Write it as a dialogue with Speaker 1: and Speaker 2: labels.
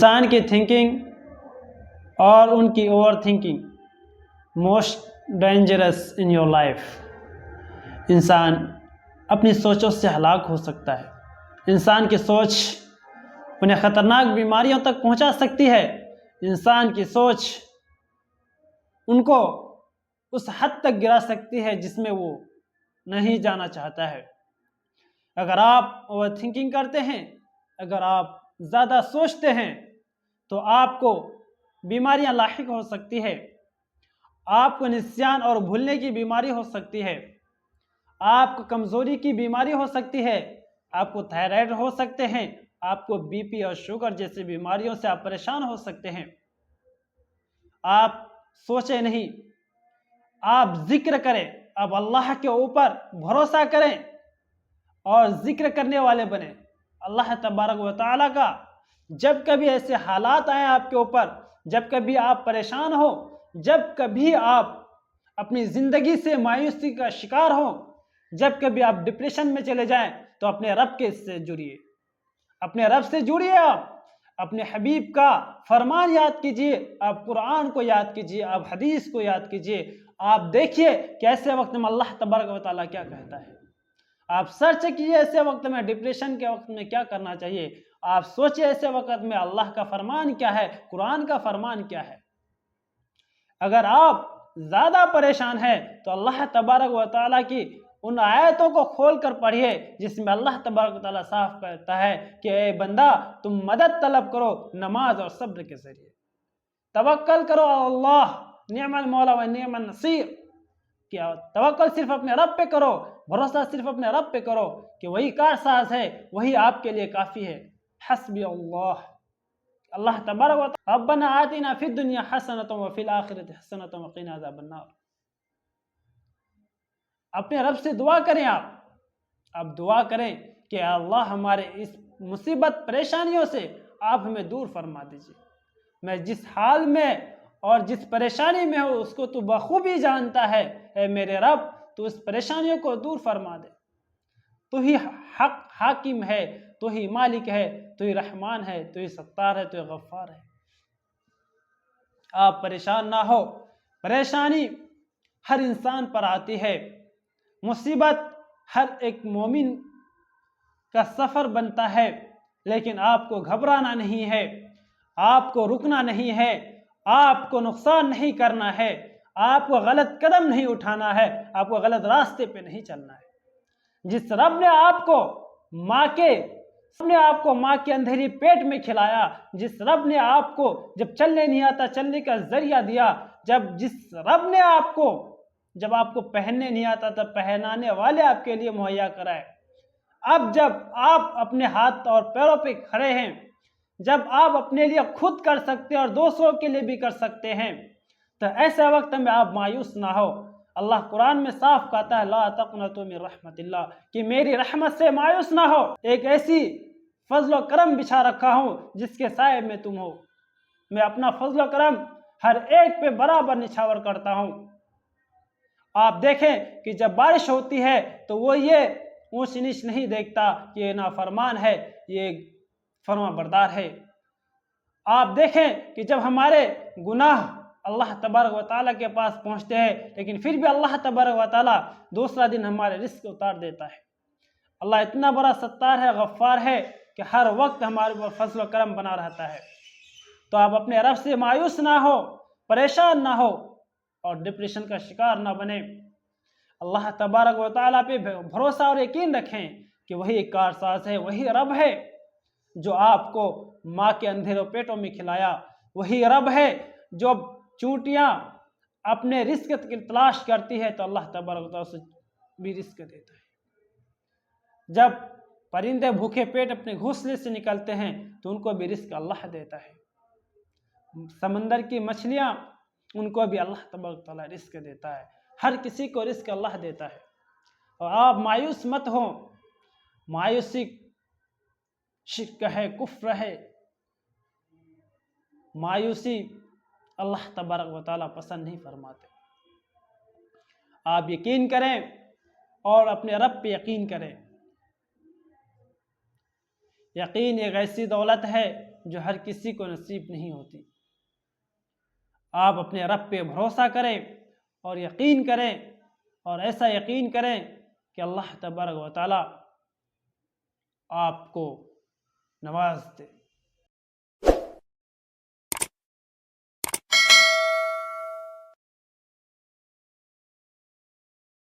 Speaker 1: انسان کی تھنکنگ اور ان کی over thinking most dangerous in your life. انسان اپنی سوچوں سے ہلاک ہو سکتا ہے. انسان کی سوچ انہیں خطرناک بیماریوں تک پہنچا سکتی ہے. انسان کی سوچ ان کو اس حد تک گرا سکتی ہے جس میں وہ نہیں جانا چاہتا ہے. اگر آپ اوور تھنکنگ کرتے ہیں، اگر آپ زیادہ سوچتے ہیں تو آپ کو بیماریاں لاحق ہو سکتی ہے. آپ کو نسیان اور بھولنے کی بیماری ہو سکتی ہے. آپ کو کمزوری کی بیماری ہو سکتی ہے. آپ کو تھائرائیڈ ہو سکتے ہیں. آپ کو بی پی اور شوگر جیسی بیماریوں سے آپ پریشان ہو سکتے ہیں. آپ سوچیں نہیں، آپ ذکر کریں، آپ اللہ کے اوپر بھروسہ کریں اور ذکر کرنے والے بنیں. اللہ تبارک و تعالیٰ کا جب کبھی ایسے حالات آئیں آپ کے اوپر، جب کبھی آپ پریشان ہو، جب کبھی آپ اپنی زندگی سے مایوسی کا شکار ہوں، جب کبھی آپ ڈپریشن میں چلے جائیں تو اپنے رب کے سے جڑیے، اپنے رب سے جڑیے. آپ اپنے حبیب کا فرمان یاد کیجئے، آپ قرآن کو یاد کیجئے، آپ حدیث کو یاد کیجئے. آپ دیکھیے کہ ایسے وقت میں اللہ تبارک و تعالیٰ کیا کہتا ہے. آپ سرچ کیجئے ایسے وقت میں، ڈپریشن کے وقت میں کیا کرنا چاہیے. آپ سوچیں ایسے وقت میں اللہ کا فرمان کیا ہے، قرآن کا فرمان کیا ہے. اگر آپ زیادہ پریشان ہیں تو اللہ تبارک و تعالیٰ کی ان آیتوں کو کھول کر پڑھیے جس میں اللہ تبارک و تعالیٰ صاف کہتا ہے کہ اے بندہ تم مدد طلب کرو نماز اور صبر کے ذریعے. توکل کرو اللہ، نعم المولا و نعم النصیر. کیا توکل صرف اپنے رب پہ کرو، بھروسہ صرف اپنے رب پہ کرو کہ وہی کارساز ہے، وہی آپ کے لیے کافی ہے. حسبی اللہ. اللہ تبارک و تعالی ربنا آتنا فی الدنیا حسنۃ وفی الآخرۃ حسنۃ وقنا عذاب النار. اپنے رب سے دعا کریں. آپ دعا کریں کہ اللہ ہمارے اس مصیبت پریشانیوں سے آپ ہمیں دور فرما دیجیے. میں جس حال میں اور جس پریشانی میں ہوں اس کو تو بخوبی جانتا ہے. اے میرے رب تو اس پریشانیوں کو دور فرما دے. تو ہی حق حاکم ہے، تو ہی مالک ہے، تو ہی رحمان ہے، تو ہی ستار ہے، تو ہی غفار ہے. آپ پریشان نہ ہو. پریشانی ہر انسان پر آتی ہے. مصیبت ہر ایک مومن کا سفر بنتا ہے، لیکن آپ کو گھبرانا نہیں ہے، آپ کو رکنا نہیں ہے، آپ کو نقصان نہیں کرنا ہے، آپ کو غلط قدم نہیں اٹھانا ہے، آپ کو غلط راستے پہ نہیں چلنا ہے. جس رب نے آپ کو ماں کے اندھیری پیٹ میں کھلایا، جس رب نے آپ کو جب چلنے نہیں آتا چلنے کا ذریعہ دیا، جس رب نے آپ کو پہننے نہیں آتا تب پہنانے والے آپ کے لیے مہیا کرائے. اب جب آپ اپنے ہاتھ اور پیروں پہ کھڑے ہیں، جب آپ اپنے لیے خود کر سکتے ہیں اور دوسروں کے لیے بھی کر سکتے ہیں، تو ایسے وقت میں آپ مایوس نہ ہو. اللہ قرآن میں صاف کہتا ہے لا تقنطوا من رحمت اللہ، کہ میری رحمت سے مایوس نہ ہو. ایک ایسی فضل و کرم بچھا رکھا ہوں جس کے سائے میں تم ہو. میں اپنا فضل و کرم ہر ایک پہ برابر نچھاور کرتا ہوں. آپ دیکھیں کہ جب بارش ہوتی ہے تو وہ یہ اونچ نیچ نہیں دیکھتا کہ یہ نافرمان ہے، یہ فرما بردار ہے. آپ دیکھیں کہ جب ہمارے گناہ اللہ تبارک و تعالیٰ کے پاس پہنچتے ہیں لیکن پھر بھی اللہ تبارک و تعالیٰ دوسرا دن ہمارے رزق اتار دیتا ہے. اللہ اتنا بڑا ستار ہے، غفار ہے کہ ہر وقت ہمارے اوپر فضل و کرم بنا رہتا ہے. تو آپ اپنے رب سے مایوس نہ ہو، پریشان نہ ہو اور ڈپریشن کا شکار نہ بنے. اللہ تبارک و تعالیٰ پہ بھروسہ اور یقین رکھیں کہ وہی کارساز ہے، وہی رب ہے جو آپ کو ماں کے اندھیروں پیٹوں میں کھلایا. وہی رب ہے جو چونٹیاں اپنے رزق کی تلاش کرتی ہے تو اللہ تبارک و تعالیٰ سے بھی رزق دیتا ہے. جب پرندے بھوکے پیٹ اپنے گھونسلے سے نکلتے ہیں تو ان کو بھی رزق اللہ دیتا ہے. سمندر کی مچھلیاں ان کو بھی اللہ تبارک و تعالیٰ رزق دیتا ہے. ہر کسی کو رزق اللہ دیتا ہے. اور آپ مایوس مت ہوں. مایوسی شرک ہے، کفر ہے. مایوسی اللہ تبارک و تعالیٰ پسند نہیں فرماتے. آپ یقین کریں اور اپنے رب پہ یقین کریں. یقین ایک ایسی دولت ہے جو ہر کسی کو نصیب نہیں ہوتی۔ آپ اپنے رب پہ بھروسہ کریں اور یقین کریں، اور ایسا یقین کریں کہ اللہ تبارک و تعالیٰ آپ کو نواز دے۔